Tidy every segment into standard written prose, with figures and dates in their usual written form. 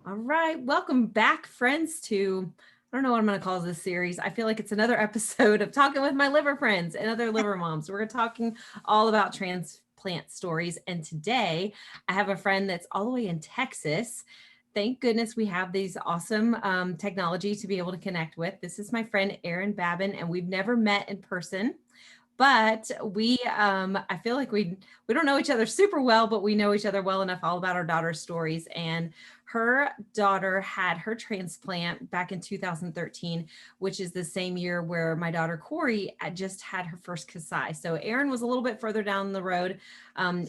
All right. Welcome back, friends, to I don't know what I'm going to call this series. I feel like it's another episode of Talking with My Liver Friends and Other Liver Moms. We're talking all about transplant stories. And today I have a friend that's all the way in Texas. Thank goodness we have these awesome technology to be able to connect with. This is my friend Erin Babin, and we've never met in person. But I feel like we don't know each other super well, but we know each other well enough all about our daughter's stories. And her daughter had her transplant back in 2013, which is the same year where my daughter Corey had just had her first Kasai. So Erin was a little bit further down the road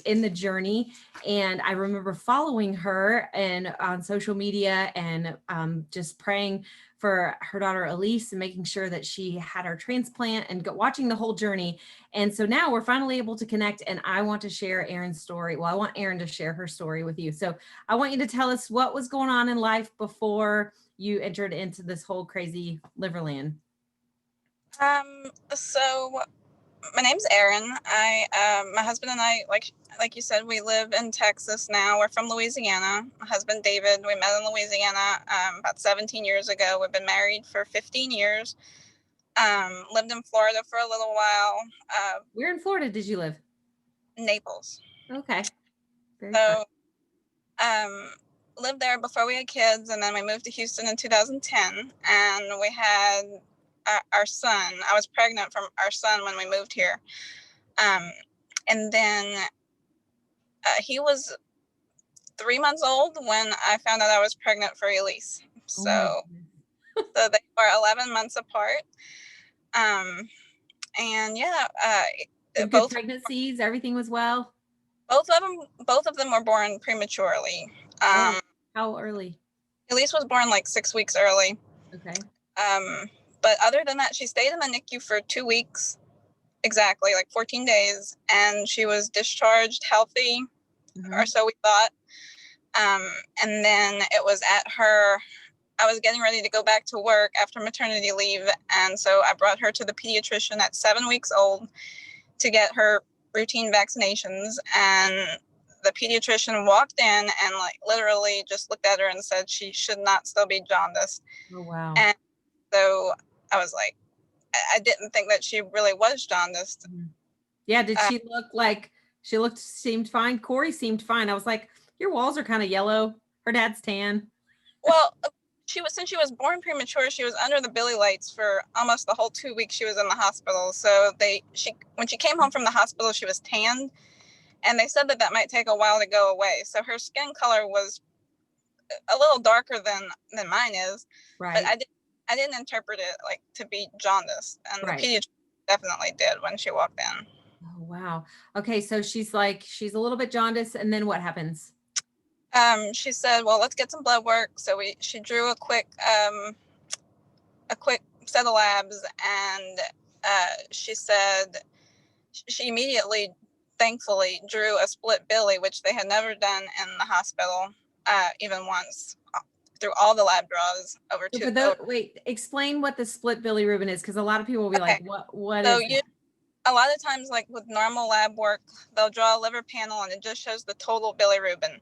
in the journey, and I remember following her and on social media and just praying for her daughter Elise and making sure that she had her transplant and watching the whole journey. And so now we're finally able to connect, and I want to share Erin's story. Well, I want Erin to share her story with you. So I want you to tell us what was going on in life before you entered into this whole crazy liverland. So my name's Erin. My husband and I, like you said, we live in Texas now. We're from Louisiana. My husband David, we met in Louisiana about 17 years ago. We've been married for 15 years. Lived in Florida for a little while. Where in Florida did you live? Naples. Okay, very fun. So lived there before we had kids, and then we moved to Houston in 2010, and we had our son. I was pregnant from our son when we moved here. And then he was 3 months old when I found out I was pregnant for Elise. Oh my So, goodness. so they were 11 months apart. Um, and yeah, So good both pregnancies, everything was well. both of them were born prematurely. Oh, Um, how early? Elise was born like 6 weeks early. Okay. Um, but other than that, she stayed in the NICU for 2 weeks, exactly, like 14 days, and she was discharged healthy, or Hmm. so we thought. And then it was I was getting ready to go back to work after maternity leave. And so I brought her to the pediatrician at 7 weeks old to get her routine vaccinations. And the pediatrician walked in and like literally just looked at her and said she should not still be jaundiced. Oh wow. And so I was like, I didn't think that she really was jaundiced. Mhm. Yeah, did Uh, she look like seemed fine? Corey seemed fine. I was like, your walls are kind of yellow. Her dad's tan. well, since she was born premature, she was under the Billy lights for almost the whole 2 weeks she was in the hospital. So when she came home from the hospital, she was tanned, and they said that that might take a while to go away. So her skin color was a little darker than mine is, but Right. I didn't interpret it like to be jaundice, and the Right. pediatrician definitely did when she walked in. Oh wow. Okay, so she's a little bit jaundiced, and then what happens? She said, "Well, let's get some blood work." So she drew a quick set of labs, and she said she immediately, thankfully, drew a split Billy, which they had never done in the hospital, even once, through all the lab draws over So two. for those, Over, wait, explain what the split bilirubin is, because a lot of people will be like, okay, what so is that? a lot of times, like with normal lab work, they'll draw a liver panel and it just shows the total bilirubin,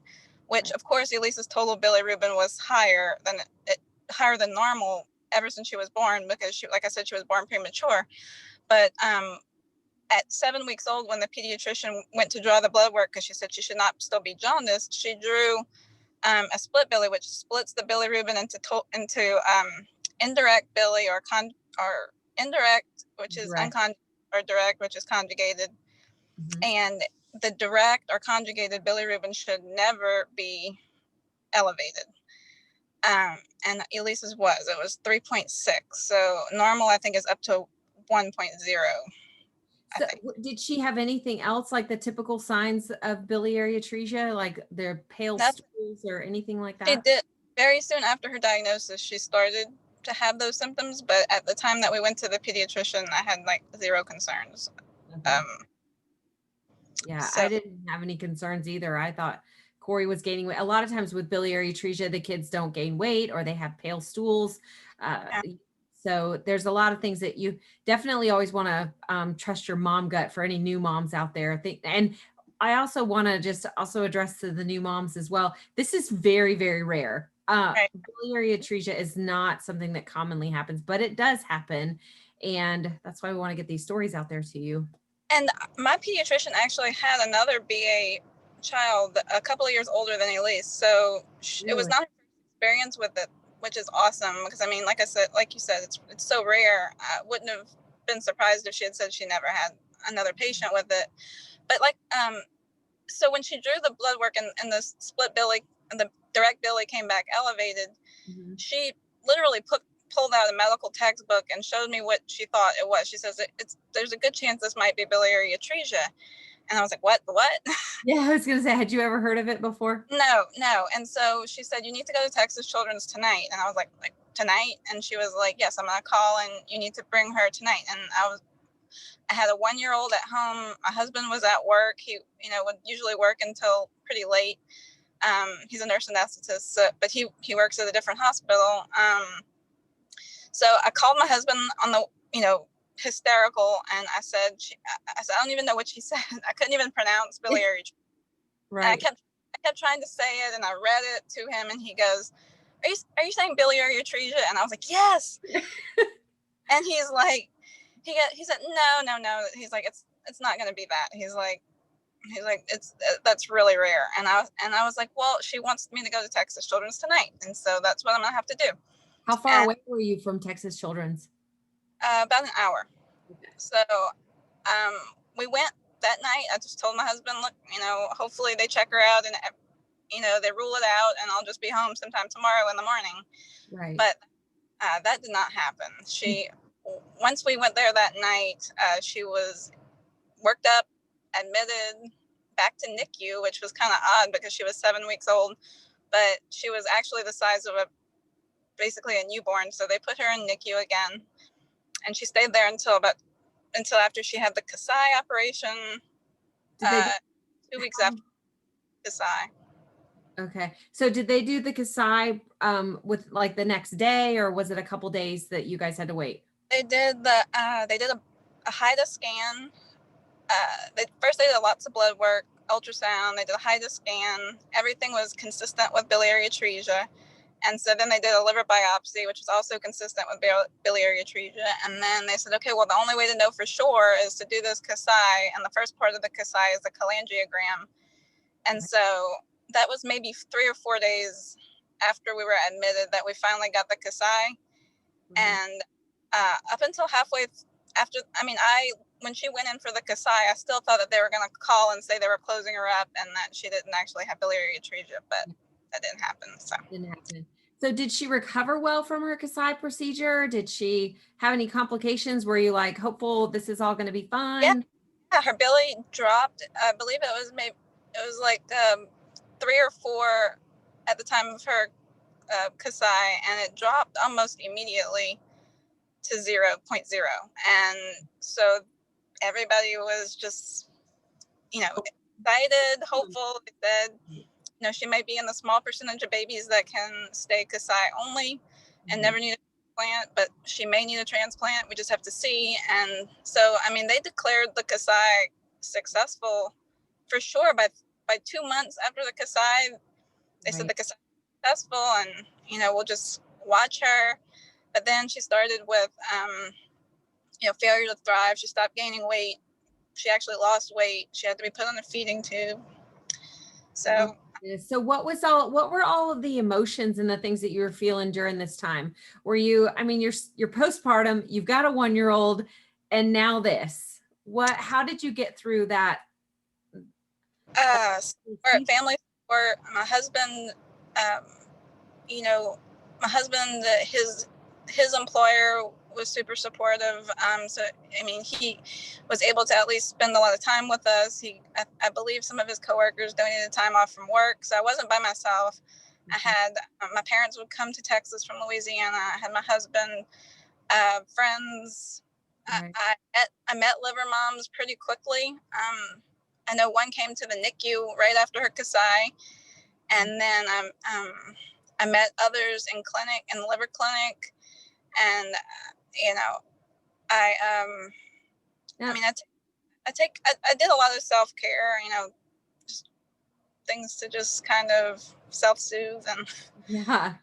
which Right. of course Elise's total bilirubin was higher than normal ever since she was born, because she, like I said, she was born premature. But at 7 weeks old, when the pediatrician went to draw the blood work, because she said she should not still be jaundiced, she drew a split Billy, which splits the bilirubin into indirect Billy, or indirect, which is Direct. uncon or direct, which is conjugated. Mhm. And the direct or conjugated bilirubin should never be elevated. And Elise's was 3.6. So normal, I think, is up to 1.0. I So think. did she have anything else like the typical signs of biliary atresia, like their pale Nothing. stools or anything like She that? did very soon after her diagnosis. She started to have those symptoms, but at the time that we went to the pediatrician, I had like zero concerns. Okay. Um, Yeah, so I didn't have any concerns either. I thought Corey was gaining weight. A lot of times with biliary atresia, the kids don't gain weight or they have pale stools. Uh, yeah, so there's a lot of things that you definitely always want to trust your mom gut for any new moms out there. And I also want to just also address to the new moms as well. This is very, very rare. Uh, Right. biliary atresia is not something that commonly happens, but it does happen. And that's why we want to get these stories out there to you. And my pediatrician actually had another BA child a couple of years older than Elise. So it was Really? not her experience with it, which is awesome. Because I mean, like I said, like you said, it's so rare. I wouldn't have been surprised if she had said she never had another patient with it. But like, so when she drew the blood work and the split Billy and the direct Billy came back elevated, Mhm. she literally pulled out a medical textbook and showed me what she thought it was. She says there's a good chance this might be biliary atresia, and I was like, what? Yeah, I was gonna say, had you ever heard of it before? No. And so she said, you need to go to Texas Children's tonight, and I was like tonight, and she was like, yes, I'm gonna call, and you need to bring her tonight. And I had a 1-year-old at home. My husband was at work. He, would usually work until pretty late. He's a nurse anesthetist, but he works at a different hospital. So I called my husband on the, hysterical, and I said, I don't even know what she said. I couldn't even pronounce biliary. And Right. I kept trying to say it, and I read it to him, and he goes, "Are you saying biliary atresia?" And I was like, "Yes." And he's like, he said, "No." He's like, "It's not going to be that." He's like, it's that's really rare. And I was like, "Well, she wants me to go to Texas Children's tonight, and so that's what I'm going to have to do." How far And away were you from Texas Children's? about an hour. Okay. So we went that night. I just told my husband, look, hopefully they check her out and they rule it out, and I'll just be home sometime tomorrow in the morning. Right. But that did not happen. Once we went there that night, she was worked up, admitted back to NICU, which was kind of odd because she was 7 weeks old, but she was actually the size of basically a newborn. So they put her in NICU again, and she stayed there until after she had the Kasai operation, Did they do, 2 weeks after Kasai. okay. So did they do the Kasai with like the next day, or was it a couple days that you guys had to wait? They did a HIDA scan. They did lots of blood work, ultrasound. They did a HIDA scan. Everything was consistent with biliary atresia. And so then they did a liver biopsy, which was also consistent with biliary atresia. And then they said, okay, well, the only way to know for sure is to do this Kasai. And the first part of the Kasai is the cholangiogram. And so that was maybe 3 or 4 days after we were admitted that we finally got the Kasai. And up until halfway after, when she went in for the Kasai, I still thought that they were going to call and say they were closing her up and that she didn't actually have biliary atresia, but that didn't happen. So Didn't happen. So did she recover well from her Kasai procedure? Did she have any complications? Were you like hopeful this is all going to be yeah, fine? her billy dropped. I believe it was like 3 or 4 at the time of her Kasai, and it dropped almost immediately to 0.0. And so everybody was just, excited, hopeful. They said, she might be in the small percentage of babies that can stay Kasai only and never need a transplant, but she may need a transplant. We just have to see. And so, they declared the Kasai successful for sure by 2 months after the Kasai. They said Right. the Kasai is successful, and we'll just watch her. But then she started with failure to thrive. She stopped gaining weight. She actually lost weight. She had to be put on a feeding tube. Oh, So goodness. So what were all of the emotions and the things that you were feeling during this time? Were you, I mean, you're postpartum, you've got a 1-year old, and now this. How did you get through that? support, family support. My husband, um, you know, my husband, his employer was super supportive. So he was able to at least spend a lot of time with us. I believe some of his coworkers donated time off from work, so I wasn't by myself. I had my parents would come to Texas from Louisiana. I had my husband, friends. Right. I met liver moms pretty quickly. I know one came to the NICU right after her Kasai, and then I met others in the liver clinic, and I Now, I did a lot of self care. Just things to just kind of self-soothe. And Yeah.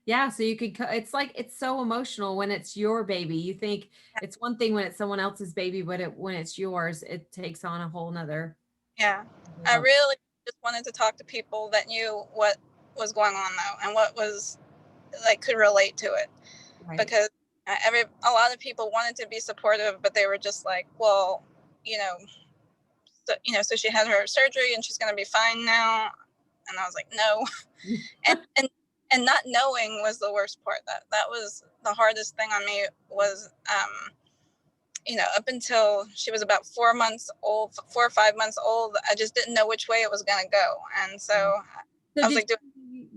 Yeah. So you could, it's like, it's so emotional when it's your baby. You think it's one thing when it's someone else's baby, but when it's yours, it takes on a whole nother yeah, I level. really just wanted to talk to people that knew what was going on though, and what was like could relate to it, Right. because a lot of people wanted to be supportive, but they were just like, well, you know, so she had her surgery and she's going to be fine now. And I was like, no. And not knowing was the worst part. That was the hardest thing on me was, up until she was about 4 or 5 months old, I just didn't know which way it was going to go. And so So I was like,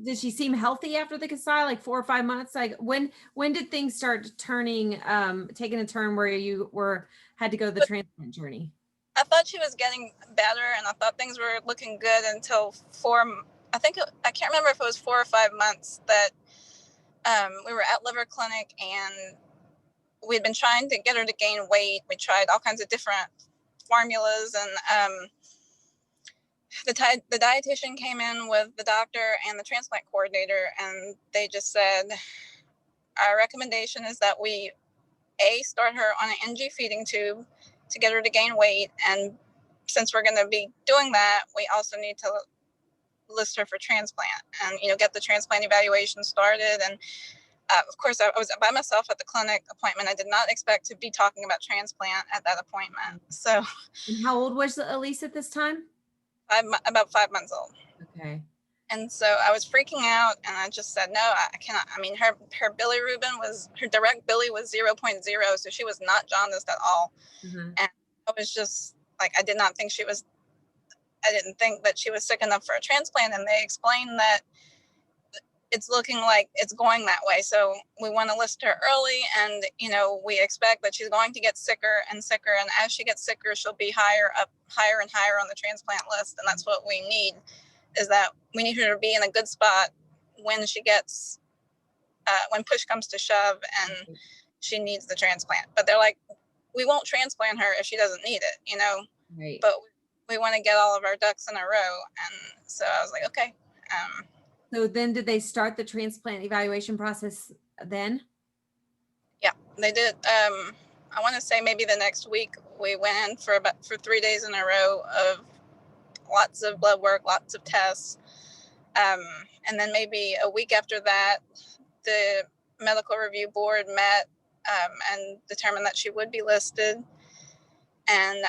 did she seem healthy after the Kasai, like 4 or 5 months? Like when did things start turning, taking a turn where you had to go the transplant journey? I thought she was getting better, and I thought things were looking good until I can't remember if it was 4 or 5 months that we were at liver clinic, and we'd been trying to get her to gain weight. We tried all kinds of different formulas, and the dietitian came in with the doctor and the transplant coordinator, and they just said, our recommendation is that we start her on an NG feeding tube to get her to gain weight, and since we're going to be doing that, we also need to list her for transplant and get the transplant evaluation started. And of course, I was by myself at the clinic appointment. I did not expect to be talking about transplant at that appointment. So And how old was Elise at this time? I'm about 5 months old. Okay. And so I was freaking out, and I just said, no, I cannot. I mean, her bilirubin her direct bili was 0.0, so she was not jaundiced at all. Mm-hmm. And I was just like, I didn't think that she was sick enough for a transplant. And they explained that it's looking like it's going that way. So we want to list her early, and, we expect that she's going to get sicker and sicker. And as she gets sicker, she'll be higher and higher on the transplant list. And that's what we need, is that we need her to be in a good spot when she gets, when push comes to shove and she needs the transplant. But they're like, we won't transplant her if she doesn't need it, Right. but we want to get all of our ducks in a row. And so I was like, okay. So then did they start the transplant evaluation process then? Yeah, they did. I want to say maybe the next week we went in for 3 days in a row of lots of blood work, lots of tests. And then maybe a week after that, the medical review board met and determined that she would be listed. And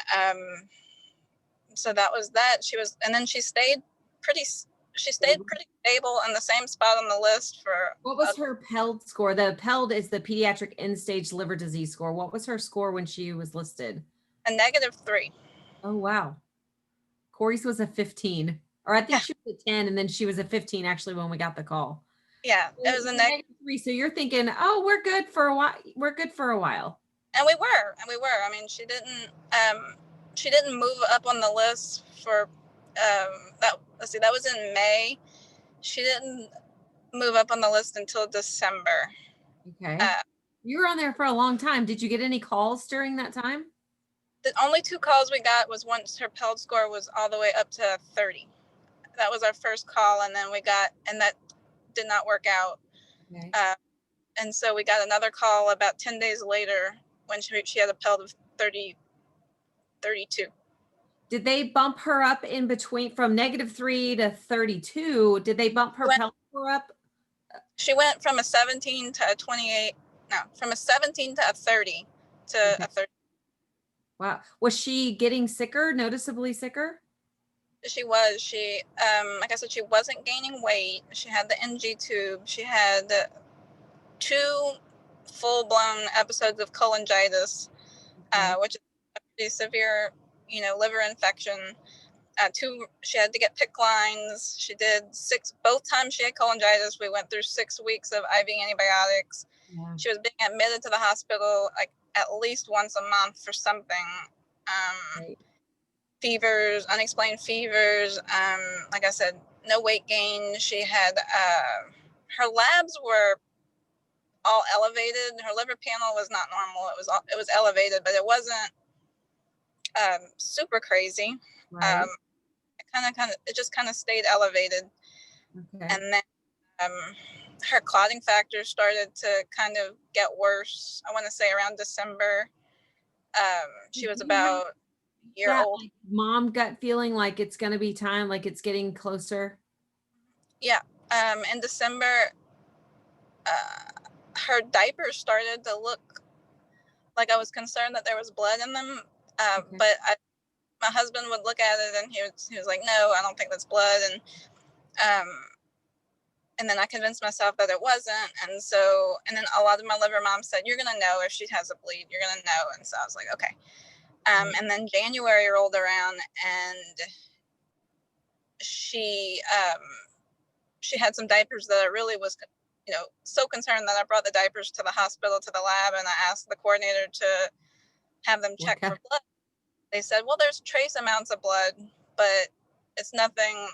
so that was that. And then she stayed pretty stable in the same spot on the list for. What was her PELD score? The PELD is the pediatric end-stage liver disease score. What was her score when she was listed? A -3. Oh, wow. Corey's was a 15, or I think she was a 10, and then she was a 15 actually when we got the call. Yeah, it was a -3. So you're thinking, oh, we're good for a while. We're good for a while. And we were. I mean, she didn't move up on the list for that was in May. She didn't move up on the list until December. Okay. You were on there for a long time. Did you get any calls during that time? The only 2 calls we got was once her PELD score was all the way up to 30. That was our first call, and then and that did not work out. Okay. And so we got another call about 10 days later when she had a PELD of 32. Did they bump her up in between from -3 to 32? Did they bump her PELD score up? She went from a 17 to a 28. No, from a 17 to a 30 to a 30. Wow. Was she getting sicker, noticeably sicker? She was. Like I said, she wasn't gaining weight. She had the NG tube. She had 2 full-blown episodes of cholangitis, which is a pretty severe, liver infection. She had to get PICC lines. She did 6, both times she had cholangitis. We went through 6 weeks of IV antibiotics. Yeah. She was being admitted to the hospital like at least once a month for something. Right. Fevers, unexplained fevers. Like I said, no weight gain. She had her labs were all elevated. Her liver panel was not normal. It was elevated, but it wasn't super crazy. Right. it just kind of stayed elevated. Okay. And then her clotting factor started to kind of get worse. I want to say around December. She was about a year That old. like, mom gut feeling like it's going to be time, like it's getting closer. Yeah. In December, her diapers started to look like I was concerned that there was blood in them. Okay. But my husband would look at it and he was like, no, I don't think that's blood. And then I convinced myself that it wasn't. And then a lot of my liver moms said, you're going to know if she has a bleed, you're going to know. And so I was like, okay. And then January rolled around and she had some diapers that I really was, so concerned that I brought the diapers to the hospital, to the lab, and I asked the coordinator to have them check for blood. They said, well, there's trace amounts of blood, but it's nothing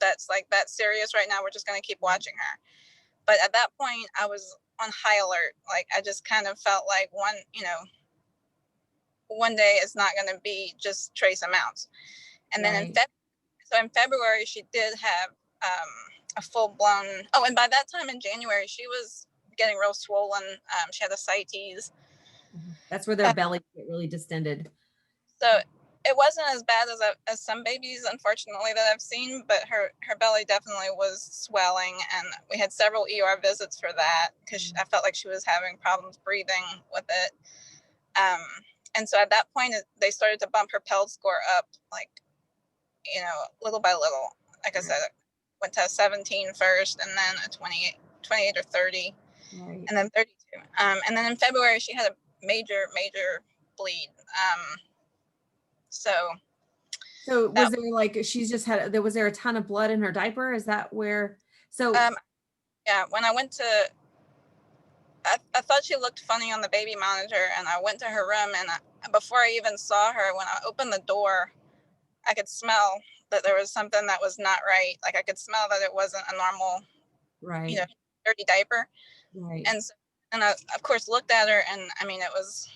that's like that serious right now. We're just going to keep watching her. But at that point, I was on high alert. Like, I just kind of felt like one day it's not going to be just trace amounts. And then in February, she did have a full blown. Oh, and by that time in January, she was getting real swollen. She had ascites. That's where their bellies get really distended. So it wasn't as bad as some babies, unfortunately, that I've seen, but her belly definitely was swelling, and we had several ER visits for that because I felt like she was having problems breathing with it. And so at that point, they started to bump her PELD score up, like, little by little. Like I said, it went to a 17 first, and then a 28 or 30, and then 32. And then in February, she had a major bleed. So was there like, she's just had, was there a ton of blood in her diaper? Is that where, yeah, when I went to, I thought she looked funny on the baby monitor, and I went to her room, and before I even saw her, when I opened the door, I could smell that there was something that was not right. Like, I could smell that it wasn't a normal, dirty diaper. Right. And I, of course, looked at her, and I mean, it was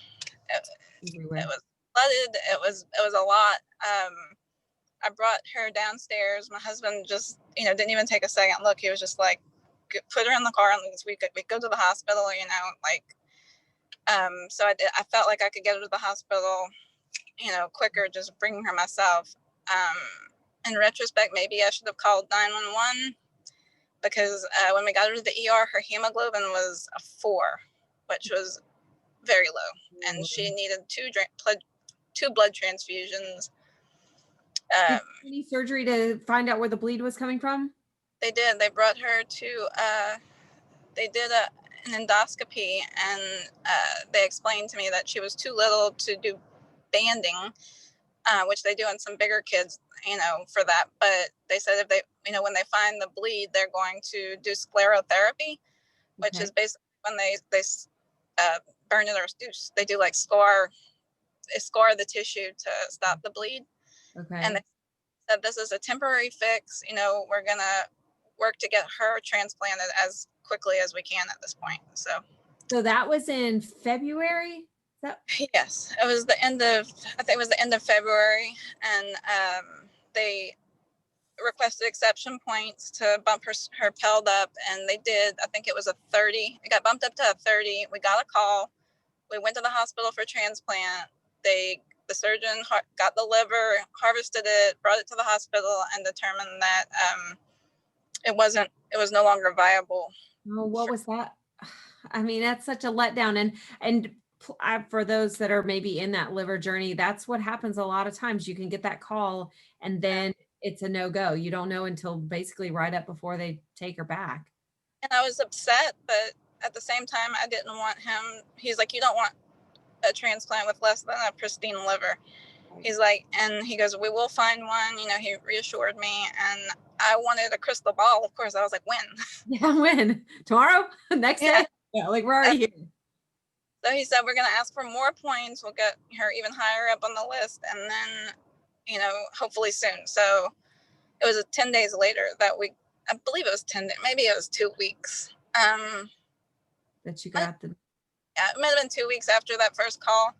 flooded. It was a lot. I brought her downstairs. My husband just, didn't even take a second look. He was just like, put her in the car and we could go to the hospital, so I felt like I could get her to the hospital, quicker, just bringing her myself. In retrospect, maybe I should have called 911 because when we got her to the ER, her hemoglobin was a 4, which was very low, and she needed two blood transfusions. Did any surgery to find out where the bleed was coming from? They did. They brought her to. They did an endoscopy, and they explained to me that she was too little to do banding, which they do on some bigger kids, for that. But they said if they, when they find the bleed, they're going to do sclerotherapy, which is basically when they burn it, or they do like scar the tissue to stop the bleed. And they said this is a temporary fix. We're gonna work to get her transplanted as quickly as we can at this point. So that was in February? Yes, it was the end of, I think it was the end of February, and they requested exception points to bump her PELD up, and they did. I think it was a 30. It got bumped up to a 30. We got a call. We went to the hospital for transplant. The surgeon got the liver, harvested it, brought it to the hospital, and determined that it was no longer viable. Oh, what was that? I mean, that's such a letdown. And for those that are maybe in that liver journey, that's what happens a lot of times. You can get that call and then it's a no-go. You don't know until basically right up before they take her back. And I was upset, but at the same time, I didn't want him. He's like, you don't want a transplant with less than a pristine liver. He's like, and he goes, we will find one. He reassured me, and I wanted a crystal ball. Of course, I was like, when? Yeah, when? Tomorrow? Next day? Yeah, like we're already here. So he said, we're going to ask for more points. We'll get her even higher up on the list, and then, hopefully soon. So it was 10 days later that I believe it was 10 days, maybe it was 2 weeks. That you got the. Yeah, it might have been 2 weeks after that first call.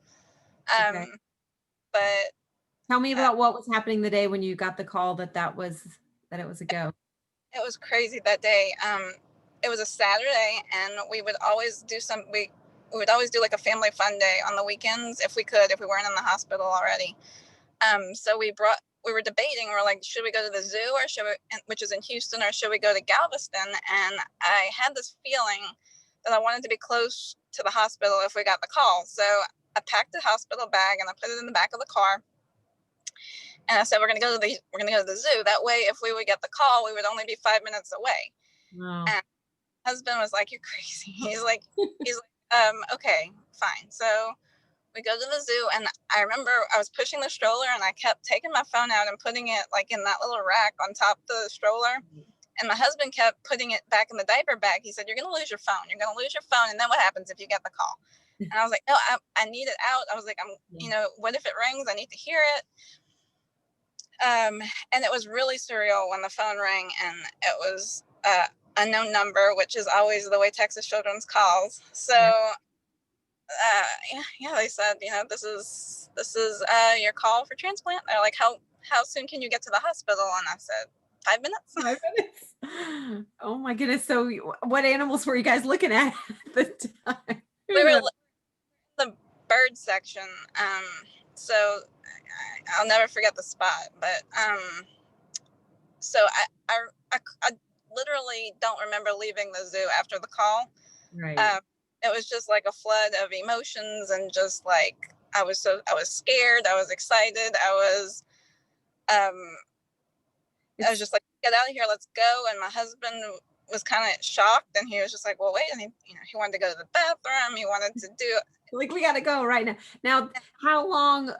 But Tell me about what was happening the day when you got the call that it was a go. It was crazy that day. It was a Saturday, and we would always do like a family fun day on the weekends if we could, if we weren't in the hospital already. So we were debating. We're like, should we go to the zoo which is in Houston, or should we go to Galveston? And I had this feeling that I wanted to be close to the hospital if we got the call. So I packed the hospital bag and I put it in the back of the car. And I said, we're gonna go to the zoo. That way, if we would get the call, we would only be 5 minutes away. Wow. And my husband was like, "You're crazy." He's like, okay, fine. So we go to the zoo, and I remember I was pushing the stroller, and I kept taking my phone out and putting it like in that little rack on top of the stroller. And my husband kept putting it back in the diaper bag. He said, "You're gonna lose your phone. You're gonna lose your phone, and then what happens if you get the call?" And I was like, "No, I need it out." I was like, what if it rings? I need to hear it. And it was really surreal when the phone rang, and it was unknown number, which is always the way Texas Children's calls. So they said, this is your call for transplant. They're like, how soon can you get to the hospital? And I said, 5 minutes. 5 minutes. Oh my goodness. So what animals were you guys looking at the time? We were in the bird section. So I'll never forget the spot, but so I literally don't remember leaving the zoo after the call. Right. It was just like a flood of emotions, and just like I was scared, I was excited, I was just like, get out of here, let's go. And my husband was kind of shocked, and he was just like, well, wait. And he wanted to go to the bathroom, he wanted to do like, we got to go right now. How long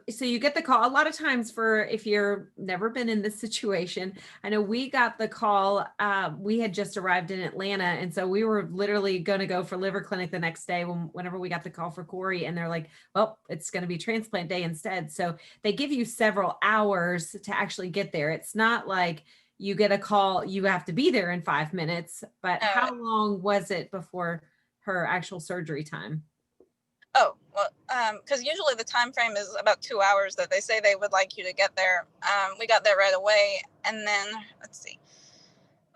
so you get the call? A lot of times, for if you're never been in this situation, I know we got the call, we had just arrived in Atlanta, and so we were literally going to go for liver clinic the next day whenever we got the call for Corey, and they're like, well, it's going to be transplant day instead. So they give you several hours to actually get there. It's not like you get a call, you have to be there in 5 minutes. But how long was it before her actual surgery time? Oh, well, because usually the time frame is about 2 hours that they say they would like you to get there. We got there right away, and then let's see.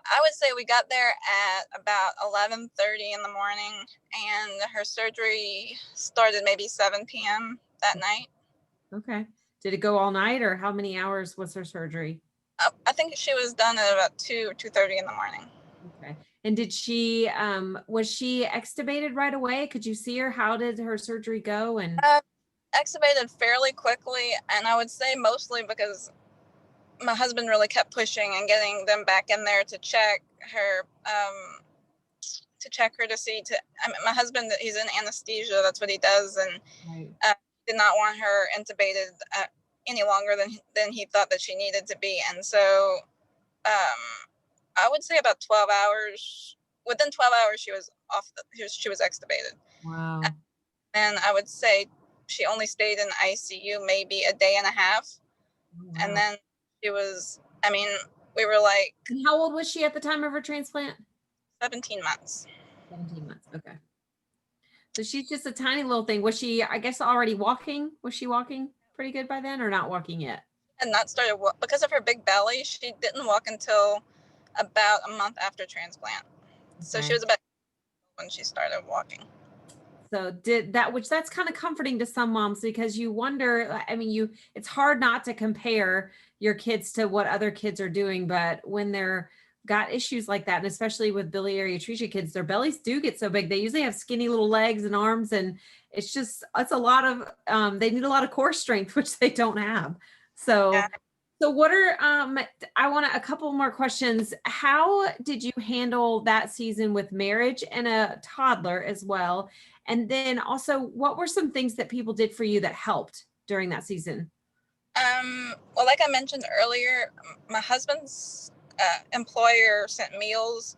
I would say we got there at about 11:30 in the morning, and her surgery started maybe 7 p.m. that night. Okay. Did it go all night, or how many hours was her surgery? I think she was done at about 2:30 in the morning. Okay. And did she, was she extubated right away? Could you see her? How did her surgery go? And extubated fairly quickly, and I would say mostly because my husband really kept pushing and getting them back in there to check her, my husband, he's in anesthesia, that's what he does, and right. did not want her intubated any longer than he thought that she needed to be. And so I would say about 12 hours. Within 12 hours, she was she was extubated. Wow. And I would say she only stayed in ICU maybe a day and a half. Wow. And then she was, we were like. And how old was she at the time of her transplant? 17 months. 17 months. Okay. So she's just a tiny little thing. Was she, I guess, already walking? Was she walking pretty good by then, or not walking yet? And not started because of her big belly. She didn't walk until about a month after transplant. Okay. So she was about when she started walking. So that's kind of comforting to some moms, because you wonder, it's hard not to compare your kids to what other kids are doing, but when they're got issues like that, and especially with biliary atresia kids, their bellies do get so big. They usually have skinny little legs and arms, and it's a lot of, they need a lot of core strength, which they don't have. So yeah. So what are, I want a couple more questions. How did you handle that season with marriage and a toddler as well? And then also, what were some things that people did for you that helped during that season? Well, like I mentioned earlier, my husband's employer sent meals,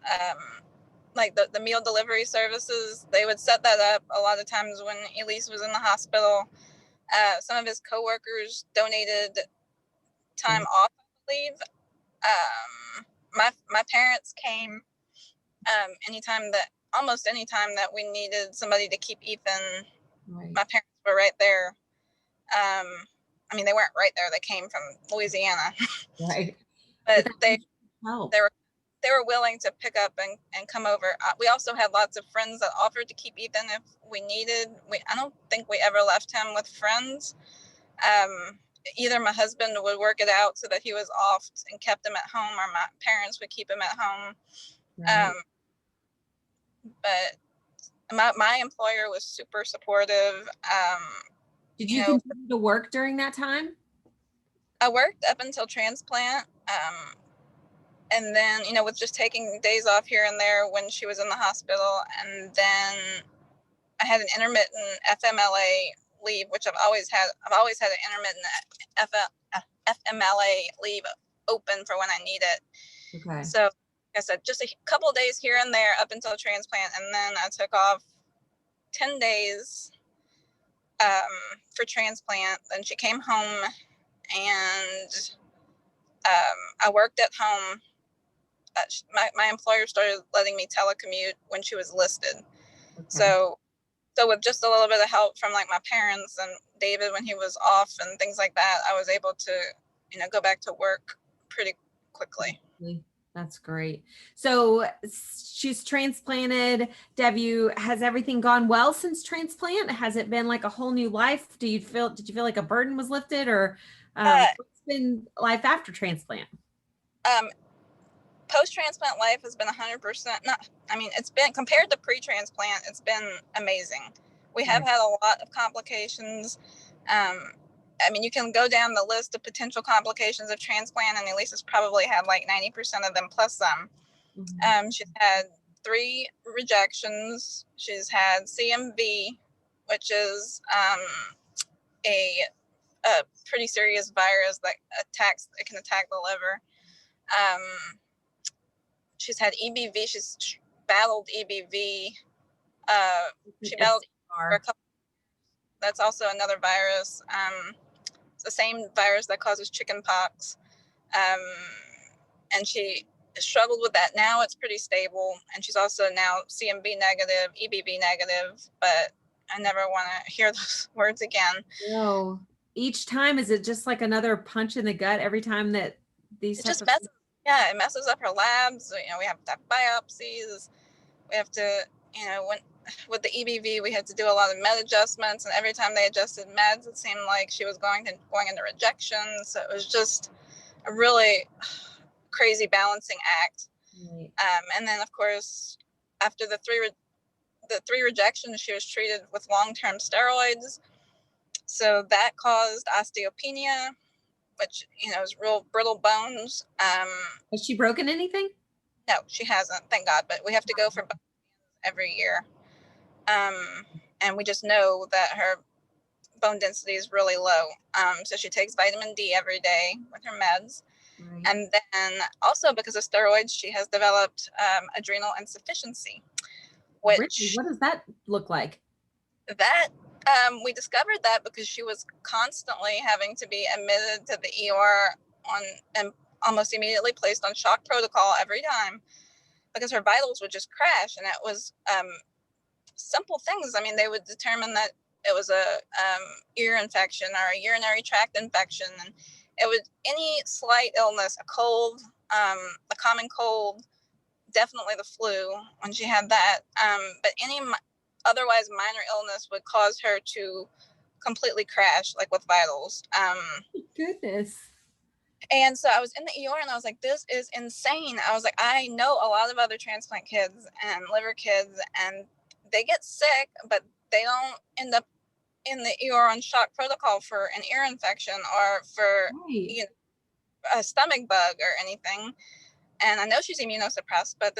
like the meal delivery services. They would set that up a lot of times when Elise was in the hospital. Some of his coworkers donated time off, I believe. My parents came almost any time that we needed somebody to keep Ethan. Right. My parents were right there. I mean, they weren't right there. They came from Louisiana, Right. but But that they help. they were they were willing to pick up and come over. We also had lots of friends that offered to keep Ethan if we needed. I don't think we ever left him with friends. Either my husband would work it out so that he was off and kept him at home, or my parents would keep him at home. Right. But my employer was super supportive. Did You you know, continue to work during that time? I worked up until transplant. And then, with just taking days off here and there when she was in the hospital. And then I had an intermittent FMLA leave, which I've always had. I've always had an intermittent FMLA leave open for when I need it. Okay. So, like I said, just a couple of days here and there up until transplant. And then I took off 10 days for transplant. Then she came home, and I worked at home. My employer started letting me telecommute when she was listed. Okay. So with just a little bit of help from like my parents and David when he was off and things like that, I was able to, go back to work pretty quickly. That's great. So she's transplanted. Has everything gone well since transplant? Has it been like a whole new life? Did you feel like a burden was lifted, or what's been life after transplant? Post-transplant life has been 100%. It's been, compared to pre-transplant, it's been amazing. We have had a lot of complications. You can go down the list of potential complications of transplant, and Elise has probably had like 90% of them plus some. Mm-hmm. She's had 3 rejections. She's had CMV, which is a pretty serious virus that can attack the liver. She's had EBV. She's battled EBV. She battled for a couple. That's also another virus. It's the same virus that causes chicken pox. And she struggled with that. Now it's pretty stable. And she's also now CMV negative, EBV negative, but I never want to hear those words again. No. Each time, is it just like another punch in the gut every time that these it messes up her labs. We have to have biopsies. We have to, with the EBV, we had to do a lot of med adjustments, and every time they adjusted meds, it seemed like she was going into rejection. So it was just a really crazy balancing act. Right. And then, of course, after the three rejections, she was treated with long-term steroids. So that caused osteopenia, which is real brittle bones. Has she broken anything? No, she hasn't, thank God. But we have to go for every year. And we just know that her bone density is really low. So she takes vitamin D every day with her meds. Right. And then also because of steroids, she has developed adrenal insufficiency. Which, really? What does that look like? That we discovered that because she was constantly having to be admitted to the ER and almost immediately placed on shock protocol every time because her vitals would just crash. And it was simple things. I mean, they would determine that it was a ear infection or a urinary tract infection, and it was any slight illness, a cold, a common cold, definitely the flu when she had that, but any otherwise minor illness would cause her to completely crash, like with vitals. Goodness. And so I was in the ER and I was like, this is insane. I was like, I know a lot of other transplant kids and liver kids, and they get sick, but they don't end up in the ER on shock protocol for an ear infection or for a stomach bug or anything. And I know she's immunosuppressed, but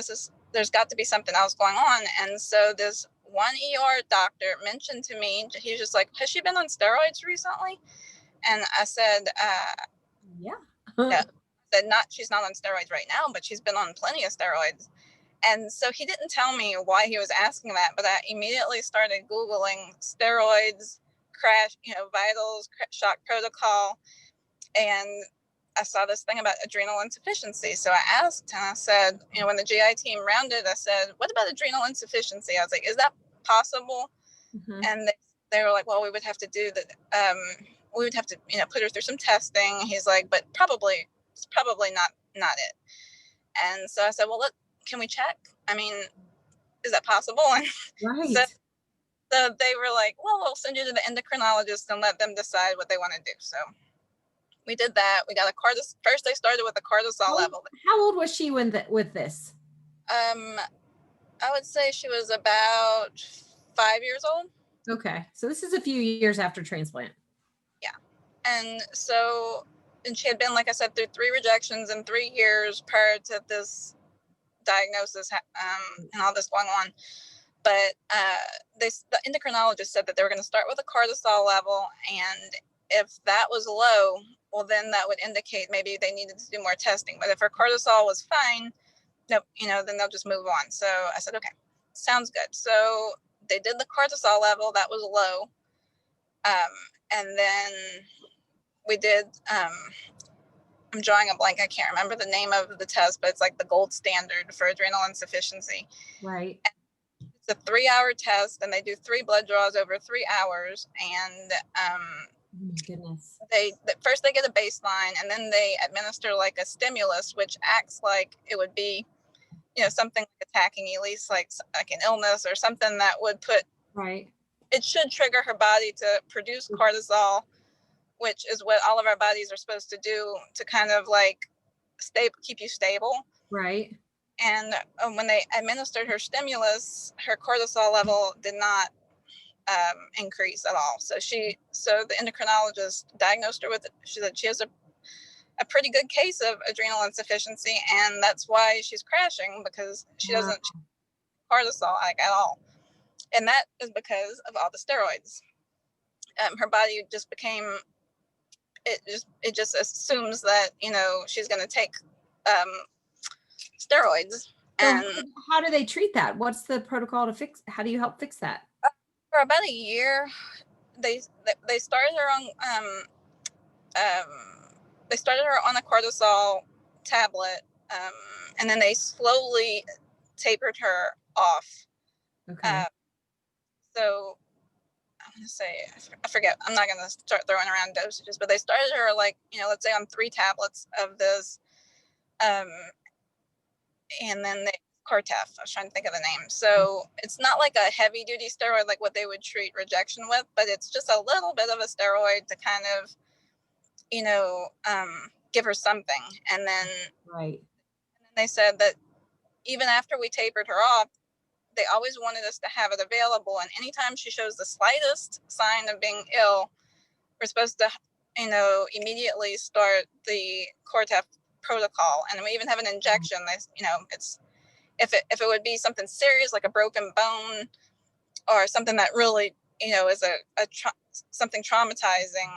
there's got to be something else going on. And so this one ER doctor mentioned to me, he was just like, has she been on steroids recently? And I said, yeah. Yeah. I said, she's not on steroids right now, but she's been on plenty of steroids. And so he didn't tell me why he was asking that, but I immediately started Googling steroids, crash, vitals, shock protocol. And I saw this thing about adrenal insufficiency. So I asked, and I said, when the GI team rounded, I said, what about adrenal insufficiency? I was like, is that possible? Mm-hmm. And they were like, well, we would have to do we would have to, put her through some testing. He's like, but it's probably not it. And so I said, well, can we check? I mean, is that possible? And Right. so they were like, well, we'll send you to the endocrinologist and let them decide what they want to do. So we did that. We got first they started with a cortisol level. How old was she with this? I would say she was about 5 years old. Okay. So this is a few years after transplant. Yeah. And she had been, like I said, through 3 rejections in 3 years prior to this diagnosis and all this going on. But the endocrinologist said that they were going to start with a cortisol level, and if that was low, well, then that would indicate maybe they needed to do more testing. But if her cortisol was fine, then they'll just move on. So I said, okay, sounds good. So they did the cortisol level, that was low. And then we did, I'm drawing a blank. I can't remember the name of the test, but it's like the gold standard for adrenal insufficiency. Right. It's a 3-hour test, and they do 3 blood draws over 3 hours. And oh my goodness. First they get a baseline, and then they administer like a stimulus, which acts like it would be, something like attacking Elise, like an illness or something that would right. It should trigger her body to produce cortisol, which is what all of our bodies are supposed to do to kind of like keep you stable. Right. And when they administered her stimulus, her cortisol level did not increase at all. So the endocrinologist diagnosed her with it. She said she has a pretty good case of adrenal insufficiency, and that's why she's crashing, because she doesn't cortisol like at all. And that is because of all the steroids. Her body just became, it just assumes that, she's going to take steroids. So and how do they treat that? What's the protocol to fix? How do you help fix that? For about a year, they started her on a cortisol tablet, and then they slowly tapered her off. Okay. So I'm going to say, I forget, I'm not going to start throwing around dosages, but they started her like, let's say on 3 tablets of this, and then Cortef, I was trying to think of the name. So it's not like a heavy duty steroid like what they would treat rejection with, but it's just a little bit of a steroid to kind of, give her something. And then, right. And then they said that even after we tapered her off, they always wanted us to have it available. And anytime she shows the slightest sign of being ill, we're supposed to, immediately start the Cortef protocol. And we even have an injection. It's, if it would be something serious, like a broken bone or something that really, is something traumatizing,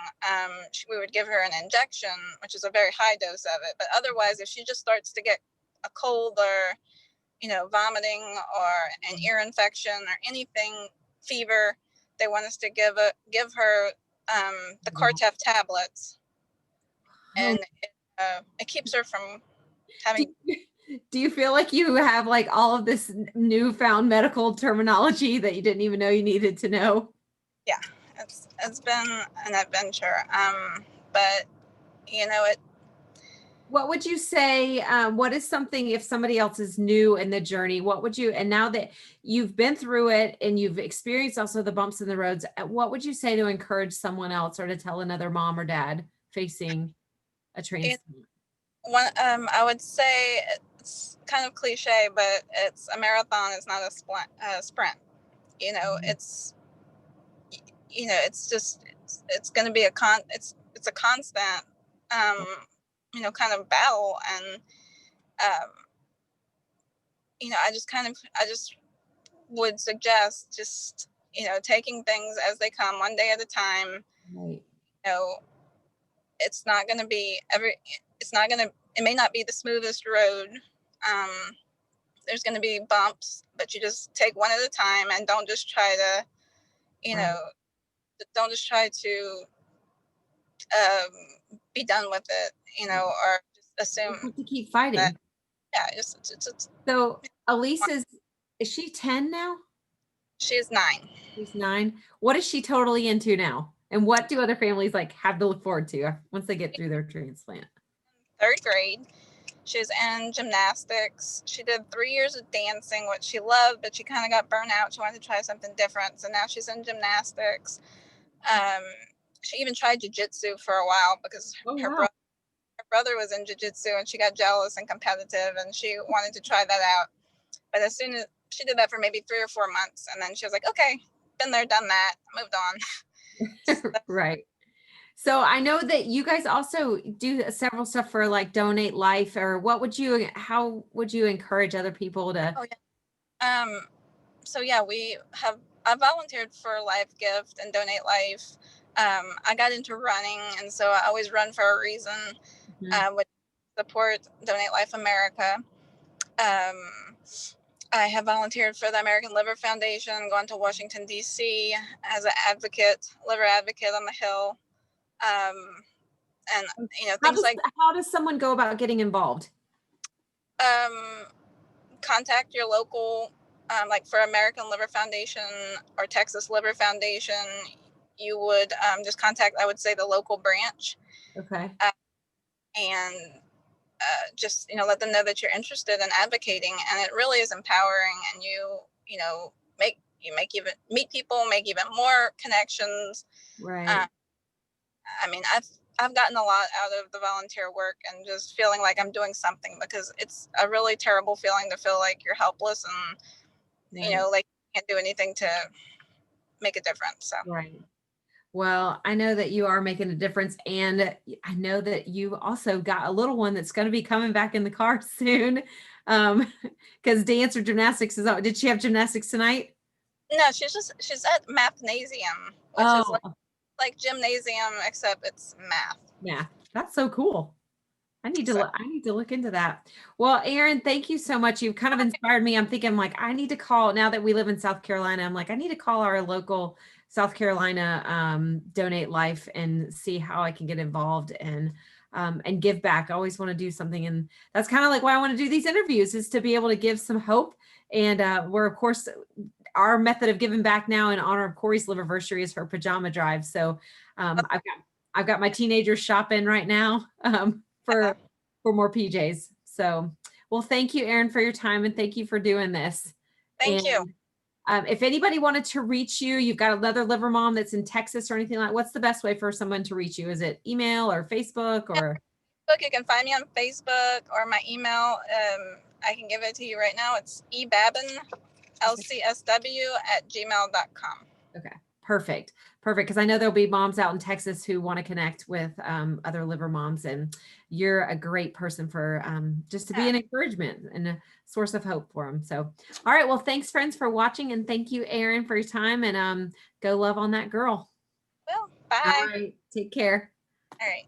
we would give her an injection, which is a very high dose of it. But otherwise, if she just starts to get a cold or, vomiting or an ear infection or anything, fever, they want us to give her the Cortef tablets, and it keeps her from having. Do you feel like you have like all of this newfound medical terminology that you didn't even know you needed to know? Yeah, it's been an adventure. But what would you say, what is something, if somebody else is new in the journey, what would you, and now that you've been through it and you've experienced also the bumps in the roads, what would you say to encourage someone else or to tell another mom or dad facing a transplant? I would say it's kind of cliche, but it's a marathon. It's not a sprint. It's, it's just, it's going to be it's a constant, kind of battle. And, I just would suggest just, taking things as they come, one day at a time. Right. It's not going to be it may not be the smoothest road. There's going to be bumps, but you just take one at a time, and don't just try to, don't just try to be done with it, or just assume. You have to keep fighting. So Elise is she 10 now? She's 9. She's 9. What is she totally into now? And what do other families like have to look forward to once they get through their transplant? Third grade. She was in gymnastics. She did 3 years of dancing, which she loved, but she kind of got burnt out. She wanted to try something different. So now she's in gymnastics. Um, she even tried jujitsu for a while because Oh, her wow. brother was in jujitsu and she got jealous and competitive and she wanted to try that out. But as soon as she did that for maybe 3 or 4 months, and then she was like, okay, been there, done that, moved on. Right. So I know that you guys also do several stuff for like Donate Life, or how would you encourage other people to? Oh yeah. So yeah, I volunteered for Life Gift and Donate Life. I got into running, and so I always run for a reason. Mhm. Which support Donate Life America. Um, I have volunteered for the American Liver Foundation, gone to Washington D.C. as an liver advocate on the Hill, and things like How does someone go about getting involved? um, contact your local, like for American Liver Foundation or Texas Liver Foundation. You would just contact, I would say, the local branch, Okay. and just let them know that you're interested in advocating, and it really is empowering. And make even meet people, make even more connections. Right. I mean, I've gotten a lot out of the volunteer work and just feeling like I'm doing something, because it's a really terrible feeling to feel like you're helpless and Right. like you can't do anything to make a difference. So Right. Well, I know that you are making a difference, and I know that you also got a little one that's going to be coming back in the car soon. Because dance or gymnastics is out. Did she have gymnastics tonight? no, she's at mathnasium, which is Oh, like gymnasium, except it's math. yeah, that's so cool. So I need to look into that. Well, Erin, thank you so much. You've kind of inspired me. I'm thinking like I need to call now that we live in South Carolina. I'm like, I need to call our local South Carolina Donate Life and see how I can get involved and give back. I always want to do something. And that's kind of like why I want to do these interviews, is to be able to give some hope. And we're of course our method of giving back now in honor of Corey's liverversary is her pajama drive. So I've got my teenagers shopping right now. For more PJs. So, well, thank you, Erin, for your time, and thank you for doing this. thank you. And if anybody wanted to reach you, you've got another liver mom that's in Texas or anything like. What's the best way for someone to reach you? Is it email or Facebook or? You can find me on Facebook or my email. I can give it to you right now. It's ebabin, lcsw@gmail.com. Okay, perfect. Perfect. Because I know there'll be moms out in Texas who want to connect with other liver moms, and you're a great person for just to be an encouragement and a source of hope for them. So, all right. Well, thanks, friends, for watching. And thank you, Erin, for your time. And go love on that girl. Well, All bye. right. Take care. All right.